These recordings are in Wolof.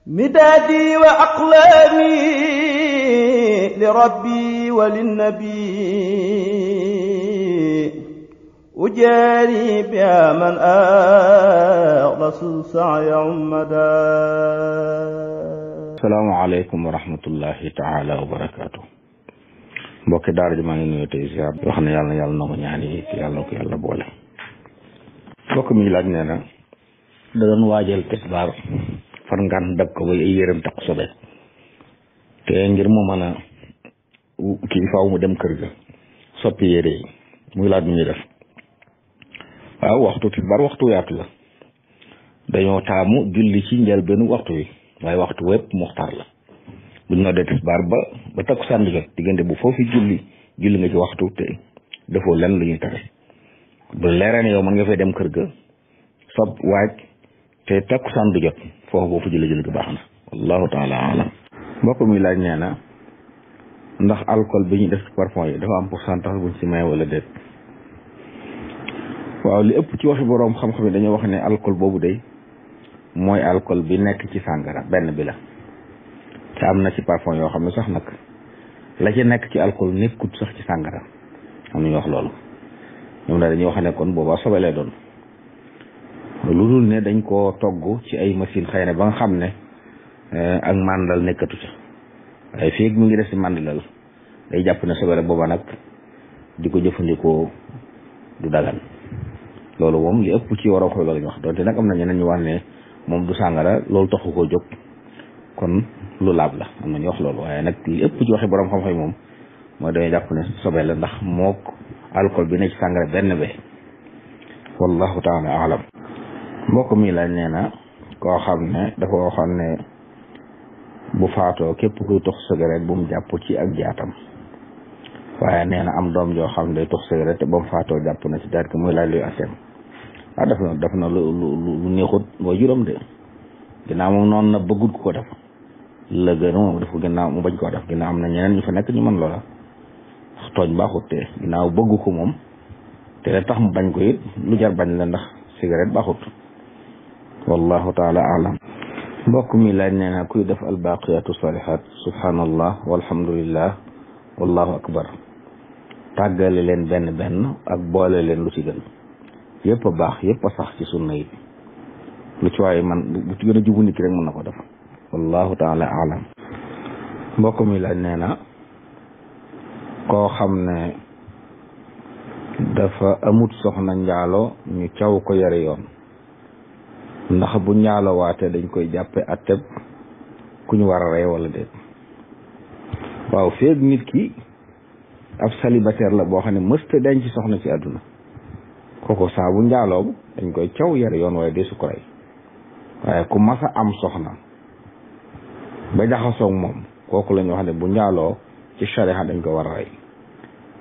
مدادي وأقلامي لربي وللنبي أجاري بها من أخلص السعي عمدا. السلام عليكم ورحمة الله تعالى وبركاته. mbokki daara ji maa ngi nuyu tey ziar wax ne yàlla na nangu ñaan yi yàlla na ko yàlla boole. mbokk mi laaj nee na da doon waajal tisbaar far ngaan dab ko ba ay yërëm tax sobe te ngir mu mën a kii faaw mu dem kër ga soppi yére yi muy laaj mu ñuy def. waaw waxtu tisbaar waxtu yaatu la dañoo taamu julli ci njëlbeenu waxtu wi waaye waxtu wépp muxtaar la buñ noddee tisbaar ba takkusaan di jot diggante bu foofu julli nga ci waxtu te defoo lenn lu ñuy tere bu leeree ne yow mën nga fay dem kër ga sob waaj te takkusaan du jot foofu boo fa julli ga baax na wallahu taala alam. mbokk mi laaj nee na ndax alcool bi ñuy def ci parfum yi dafa am pourcentage buñ ci may wala déet. waaw li ëpp ci waxi boroom xam-xam yi dañoo wax ne alcool boobu day mooy alcool bi nekk ci sàngara benn bi la te am na ci parfum yoo xam ne sax nag la ci nekk ci alcool nekkut sax ci sàngara am na ñu wax loolu ñoom daal dañuy wax ne kon boobaa sobe lay doon lu dul ne dañ koo togg ci ay machine xëy na ba nga xam ne ak màndal nekkatu ca waaye fii mu ngi def ci màndalal day jàpp ne sobe la booba nag di ko jëfandikoo du dagan loolu moom li ëpp ci waroo xool la ñu wax donte nag am na ñeneen ñu wax ne moom du sàngara loolu taxu koo jóg kon lu laab la am na ñu wax loolu waaye nag li ëpp ci waxi borom xam-xam moom mooy dañuy jàpp ne sobe la ndax mook alcool bi ne ci sàngara benn be wallahu taala alam. mbokk mi laaj nee na koo xam ne dafa waxoon ne bu faatoo képp kuy tux cigarette bu mu jàpp ci ak jaatam waaye nee na am doom joo xam ne day tux cigarette te ba mu faatoo jàpp na ci daal ko muy laaj luy aseem. def na lu neexut mooy juróom de ginnaaw moom noonu na bëggut ko def la gën moom def ko ginnaaw mu bañ koo def ginnaaw am na ñeneen ñu fa nekk ñu mën loola tooñ baaxut te ginnaaw bëggu ko moom te la tax mu bañ ko it lu jar bañ la ndax cigarette baaxut wallahu taala alam. mbokk mi laaj nee na kuy def albaqiyatu salihat subhanallah walhamdulillah wallahu akbar tàggale leen benn ak boole leen lu ci gën yëpp a baax yëpp a sax ci sunna yi lu ci waaye man bu ci gën a jubu nit ki rek mën na ko def wallahu taala alam. mbokk mi laaj nee na koo xam ne dafa amut soxna njaalo ñu caw ko yare yoon ndax bu njaalo waatee dañ koy jàppe atteb ku ñu war a rey wala déet. waaw feeg nit ki ab célibataire la boo xam ne mësta denc soxna ci àdduna kooku saa bu njaaloo dañ koy caw yar yoon waaye deesu ko rey waaye ku mas a am soxna ba jaxasoog moom kooku la ñu wax ne bu njaaloo ci sharia dañ ko war a rey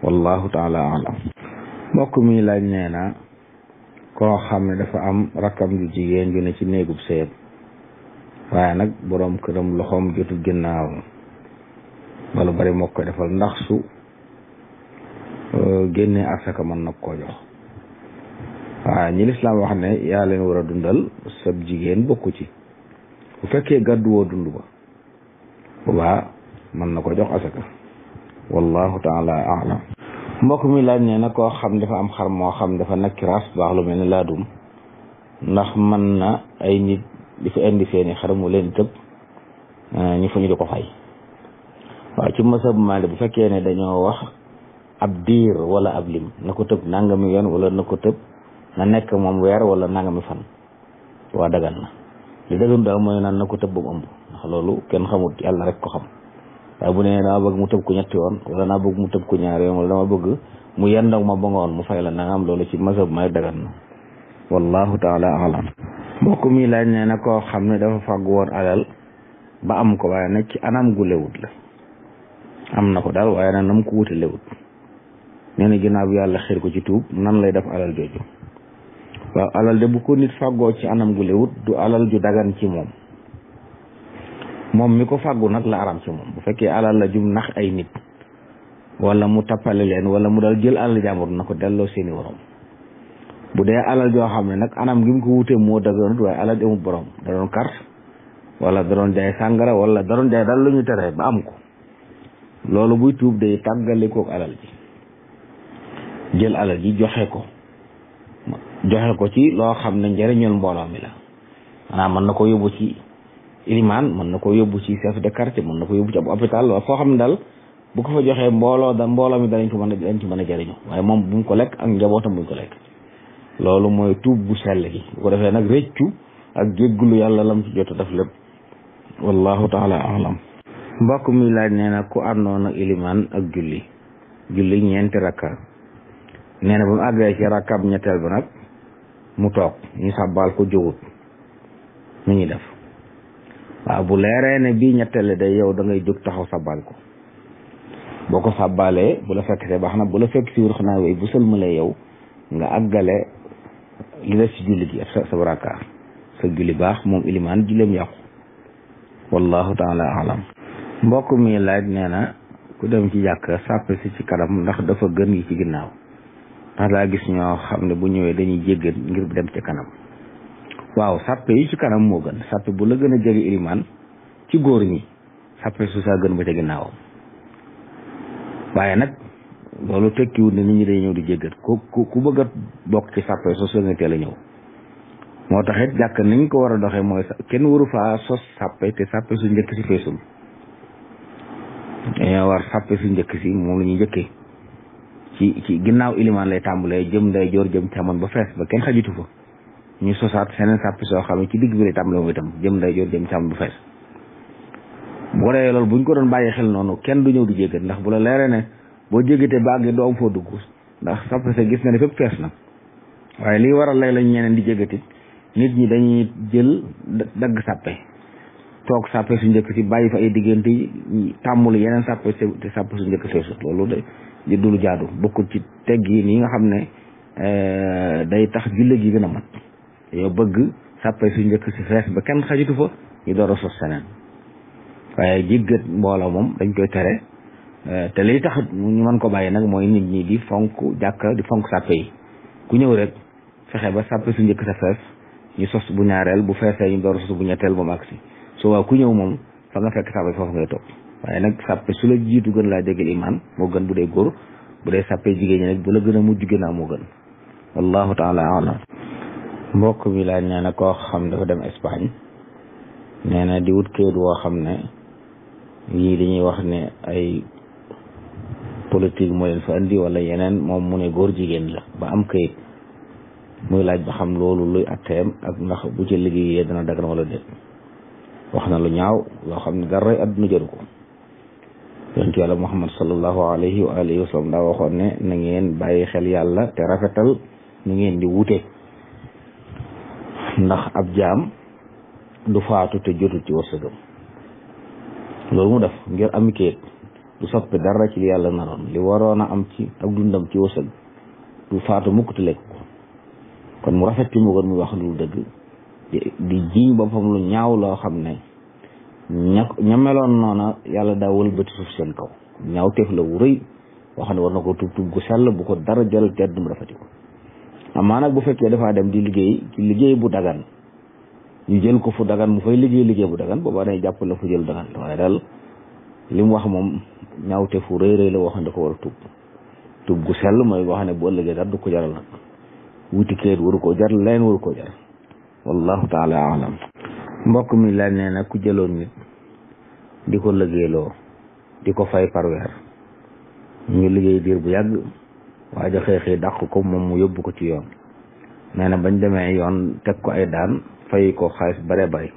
wallahu taala alam. mbokk mi laaj nee na koo xam ne dafa am rakkam ju jigéen ju ne ci néegub seet waaye nag boroom këram loxoom jotul ginnaaw wala bari moo koy defal ndax su génnee asaka mën na koo jox. waaw ñi lislaam wax ne yaa leen war a dundal sab jigéen bokku ci bu fekkee gàdduwoo dund ba boobaa mën na ko jox asaka wallahu taala alam. mbokk mi laaj nee na koo xam dafa am xar moo xam dafa nekk ras baax lu mel ni laadum ndax mën na ay nit di fa indi seeni xar mu leen tëb ñu fa ñu di ko fay. waaw ci masab Maalik bu fekkee ne dañoo wax ab diir wala ab lim na ko tëb nangami yoon wala na ko tëb na nekk moom weer wala nangami fan waa dagan na li dagan daal mooy naan na ko tëb ba mu ëmb ndax loolu kenn xamut yàlla rek ko xam waaye bu ne dama bëgg mu tëb ko ñetti yoon wala naa bëgg mu tëb ko ñaari yoon wala dama bëgg mu yendoog ma ba ngoon mu fay la nangam loolu ci masab may dagan na wallahu taala alam. mbokk mi laaj nee na koo xam ne dafa fàggu woon alal ba am ko waaye nag ci anam gu lewut la am na ko daal waaye nag na mu ko wute lewut nee na ginnaaw bi yàlla xir ko ci tuub nan lay def alal jooju. waaw alal de bu ko nit fàggoo ci anam gu lewut du alal ju dagan ci moom mi ko fàggu nag la aram ci moom bu fekkee alal la jum nax ay nit wala mu tappale leen wala mu dal jël alal jàmbur na ko delloo seeni borom bu dee alal joo xam ne nag anam gi mu ko wutee moo daganut waaye alal amul borom da doon carte wala da doon jaay sàngara wala da doon jaay daal lu ñu tere ba am ko loolu buy tuub day tàggalikook alal ji jël alal ji joxe ko ci loo xam ne njëriñul mbooloo mi la maanaam mën na ko yóbbu ci ilimaan mën na ko yóbbu ci chef de quartier mën na ko yóbbu ci ab hôpital wala foo xam ne daal bu ko fa joxee mbooloo mi dañ ci mën a jëriñu waaye moom bu mu ko lekk ak njabootam buñ ko lekk loolu mooy tuub bu sell gi bu ko defee nag rëccu ak jéggulu yàlla lam ci jot a def lépp wallahu taala alam mbokk mi laaj nee na ku àndoon ak ilimaan ak julli ñeenti rakka nee na ba mu àggee ci rakkaab ñetteel ba nag mu toog ñu sàbbaal ko jógut mu ñuy def waaw bu leeree ne bii ñetteel day yow da ngay jóg taxaw sàbbaal ko boo ko sàbbaalee bu la fekk see baax na bu la fekk si wur xanaa wéy bu sëlmalee yow nga àggale li des ci julli gi sa rakka sa julli baax moom ilimaan julleem yàqu wallahu taala alam mbokk mi laaj nee na ku dem ci jàkk sàppe si ci kanam ndax dafa gën yi ci ginnaaw ndax daa gis ñoo xam ne bu ñëwee dañuy jéggat ngir dem ci kanam waaw sàppe yi ci kanam moo gën sàppe bu la gën a jege ilimaan ci góor ñi sàppe su saa gën ba ca ginnaawam waaye nag loolu tekkiwul ne nit ñi day ñëw di jéggat ku bëgg a bokk ci sàppe sos la nga teel a ñëw moo tax it jàkk niñ ko war a doxee mooy kenn waru faa sos sàppe te sàppe su njëkk si feesul dañoo war sàppe su njëkk si moom la ñuy njëkkee ci ginnaaw ilimaan lay tàmbalee jëm nday joor jëm càmmoñ ba fees ba kenn xajitu fa ñu sosaat seneen sàppe soo xam ne ci digg bi lay tàmbalee moom itam jëm nday joor jëm càmmoñ ba fees bu ko defee loolu buñ ko doon bàyyi xel noonu kenn du ñëw di jéggat ndax bu la leeree ne boo jéggatee ba àgg doo am foo dugg ndax sàppe sa gis na ne fépp fees na waaye lii waral lay lañ ñeneen di jéggatit nit ñi dañuy jël dagg sàppe toog sàppe su njëkk si bàyyi fa ay diggante tàmmul yeneen sàppe te sàppe su njëkk feesut loolu de du lu jaadu bokkul ci teggi yi nga xam ne day tax julli gi gën a mat yow bëgg sàppe su njëkk si fees ba kenn xajitu fa ñu door a sos seneen waaye jéggat mbooloo moom dañ koy tere te liy tax ñu mën ko bàyyi nag mooy nit ñi di fonk jàkka di fonk sàppe yi ku ñëw rek fexe ba sàppe su njëkk sa fees ñu sos bu ñaareel bu feesee ñu door a sos bu ñetteel ba mu agsi su waa ku ñëw moom fa nga fekk sàppe foofu ngay toog waaye nag sàppe su la jiitu gën laa jege imaan moo gën bu dee góor bu dee sàppe jigéen ñi nag bu la gën a mujj ginnaaw moo gën wallahu taala alam mbokk mi laaj nee na koo xam dafa dem Espagne nee na di wut kayit woo xam ne yii dañuy wax ne ay politique moo leen fa indi wala yeneen moom mu ne góor jigéen la ba am kayit muy laaj ba xam loolu luy atteem ak ndax bu ci liggéeyee dana dagan wala déet wax na lu ñaaw loo xam ne dara adduna jëru ko yonent yàlla Muhammad sallallahu alayhi wa alihi wa sallam daa waxoon ne na ngeen bàyyi xel yàlla te rafetal nu ngeen di wute ndax ab jaam du faatu te jotul ci wërsëgam loolu mu def ngir am kayit du soppi dara ci li yàlla naroon li waroon a am ci ak dundam ci wërsëg du faatu mukk te lekk ko kon mu rafet ci mu gën muy wax lu dëgg di jiiñ boppam lu ñaaw loo xam ne ña meloon noona yàlla daa wëlbati suuf seen kaw ñaaw teef la wu rëy boo xam ne war na ko tub gu sell bu ko dara jaral te dum rafeti ko amaa nag bu fekkee dafaa dem di liggéey ci liggéey bu dagan ñu jël ko fu dagan mu fay liggéey bu dagan boobaa day jàpp la fu jël dagan waaye daal li mu wax moom ñaaw teef wu rëy la waxande ko war a tub gu sell mooy boo xam ne bu ëllëgee dara du ko jaral nag wuti kayit waru koo jar leen waru koo jar wallahu taala alam mbokk mi laaj nee na ku jëloon nit di ko liggéeyloo di ko fay par weer ñu liggéey diir bu yàgg waaye xëy dàq ko moom mu yóbbu ko ci yoon nee na bañ demee yoon teg ko ay daan fay ko xaalis bare bari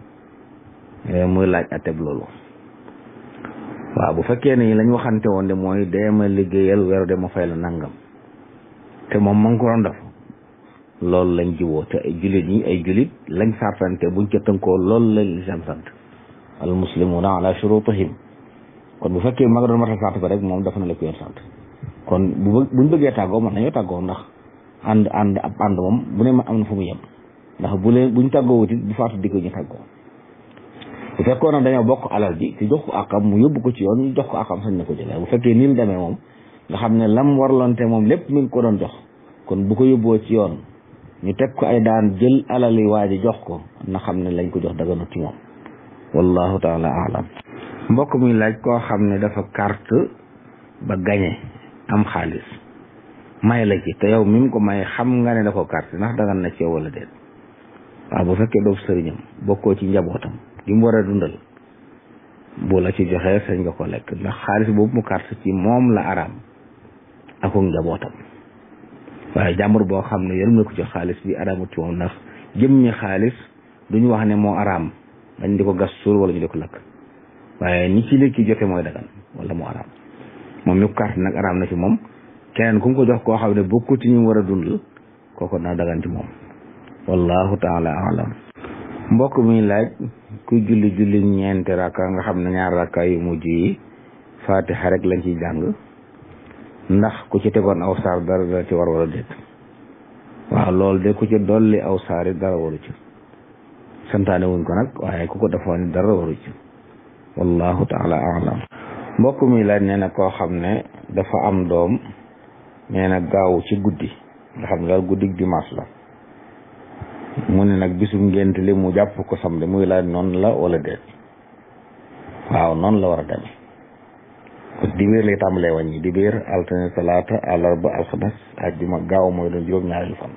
muy laaj ateb loolu waaw bu fekkee ne lañ waxante woon de mooy deema liggéeyal weeru de ma fay la nangam te moom ma ngi ko doon def loolu lañ jiwoo te ay jullit ñi ay jullit lañ sartante buñ ca tënkoo loolu lañ lislaam sant al muslimuna ala shurutihim kon bu fekkee ma nga doon matal sart ba rek moom dafa na la ko yoon sant kon buñ bëggee tàggoo mën nañoo tàggoo ndax ànd moom bu ne ma am na fu mu yem ndax buñ tàggoo wutit bu faatu di ko ñu tàggoo bu fekkoon nag dañoo bokk alal ji te jox ko akam mu yóbbu ko ci yoon ñu jox ko akam sañ na ko jëlee bu fekkee nii mu demee moom nga xam ne lam warlonte moom lépp mi ngi ko doon jox kon bu ko yóbboo ci yoon ñu teg ko ay daan jël alali waa ji jox ko na xam ne lañ ko jox daganut ci moom wallahu taala alam. mbokk mi laaj koo xam ne dafa carte ba gañe am xaalis may la ci te yow mi mu ko may xam nga ne da ko carte ndax dagan na ci yow wala déet. waaw bu fekkee doof sëriñam bokkoo ci njabootam gi mu war a dundal bu la ci joxee sañ nga ko lekk ndax xaalis boobu mu carte ci moom la araam ak njabootam. waaye jàmbur boo xam ne yërëm na ko ci xaalis bi araamut ci moom ndax jëmmi xaalis duñu wax ne moo araam dañ di ko gas suur wala ñu di ko lakk waaye ni ci lekki jote mooy dagan wala mu araam moom mi ko carte nag araam na ci moom keneen ku mu ko jox koo xam ne bokku ci ñu war a dundal kooku naa dagan ci moom wallahu taala alam. mbokk mi laaj ku julli ñeenti rakka nga xam ne ñaar rakka yu mujj yi fatiha rek lañ ciy jàng ndax ku ci tegoon aw saar dara dara ci war wala déet. waaw loolu de ku ci dolli aw saar yi dara waru ci santaane wuñ ko nag waaye ku ko defoon dara waru ci wallahu taala alam. mbokk mi laaj nee na koo xam ne dafa am doom nee na gaaw ci guddi nga xam ne daal guddi dimanche la mu ne nag bisu ngént li mu jàpp ko samedi muy laaj noonu la wala déet. waaw noonu la war a demee dibéer lay tàmbalee wàññi dibéer altine talaata àllarba alxames àjjuma gaaw mooy doon juróom-ñaareelu fan.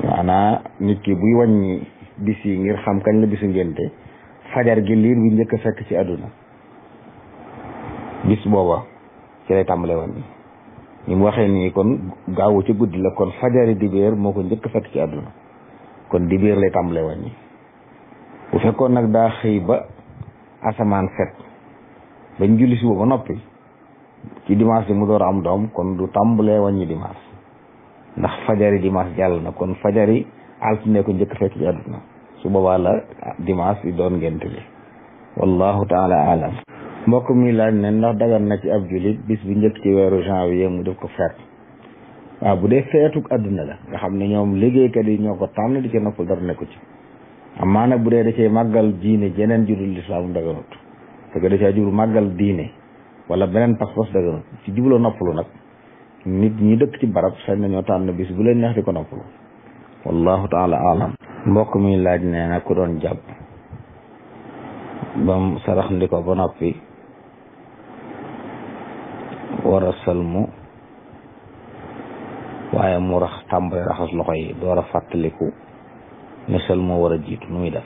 maanaa nit ki buy wàññi bis yi ngir xam kañ la bisu ngénte fajar gi liir bi njëkk a fekk ci àdduna bis booba ci lay tàmbalee wàññi ni mu waxee nii kon gaawu ci guddi la kon fajari dibéer moo ko njëkk a fekk ci àdduna kon dibéer lay tàmbalee wàññi. bu fekkoon nag daa xëy ba asamaan set bañ julli si ba noppi ci dimanche bi mu door a am doom kon du tàmbalee wàññi dimanche ndax fajari dimanche jàll na kon fajari altine ko njëkk fekk ci àdduna su boobaa la dimanche bi doon ngént li wallahu taala alam. mbokk mi laaj ne ndax dagan na ci ab julit bis bi njëkk ci weeru janvier mu def ko feet. waaw bu dee feetuk àdduna la nga xam ne ñoom liggéeykat yi ñoo ko tànn di ci noppal dara nekku ci amaa nag bu dee da cee màggal diine jeneen judul lislaam daganut te que da caa jublu màggal diine wala beneen pas-pas daganut ci jubloo noppalu nag nit ñi dëkk ci barab sañ nañoo tànn bis bu leen neex di ko noppalu wallahu taala alam. mbokk mi laaj nee na ku doon jàpp bam sarax ndi ko ba noppi war a sëlmu waaye mu tàmbali raxas loxo yi door a fàttaliku ne sëlmu war a jiitu nu muy def.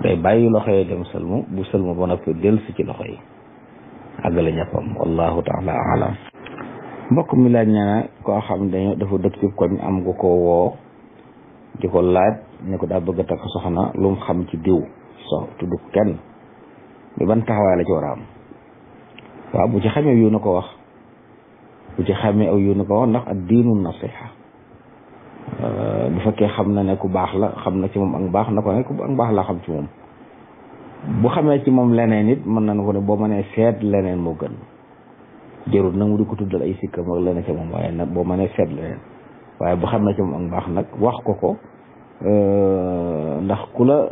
day bàyyi loxo yi dem sëlmu bu sëlmu ba noppi dellusi ci loxo yi àggale ñàppam wallahu taala alam. mbokk mi laaj nee na koo xam ne dafa dëkk ci koñ am ko woo di ko laaj ne ko daa bëgg a takk soxna lu mu xam ci diw tudd kenn bi ban taxawaay la ci war a am. waaw bu ci xamee yu na ko wax ndax ak diinu nasiha bu fekkee xam na ne ku baax la xam na ci moom ak baax na ko ne ku ak baax la xam ci moom. bu xamee ci moom leneen it mën nañu ko ne boo mënee seet leneen moo gën jërul nag mu di ko tuddal ay sikkam ak leneen ci moom waaye nag boo mënee seet leneen waaye bu xamee ci moom ak baax nag wax ko ndax ku la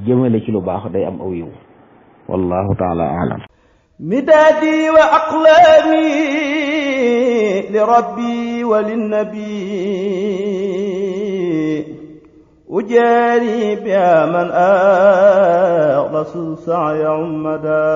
jëmale ci lu baax day am aw yiw wallahu taala alam. مدادي وأقلامي لربي وللنبي أجاري بها من أخلص سعي عمدا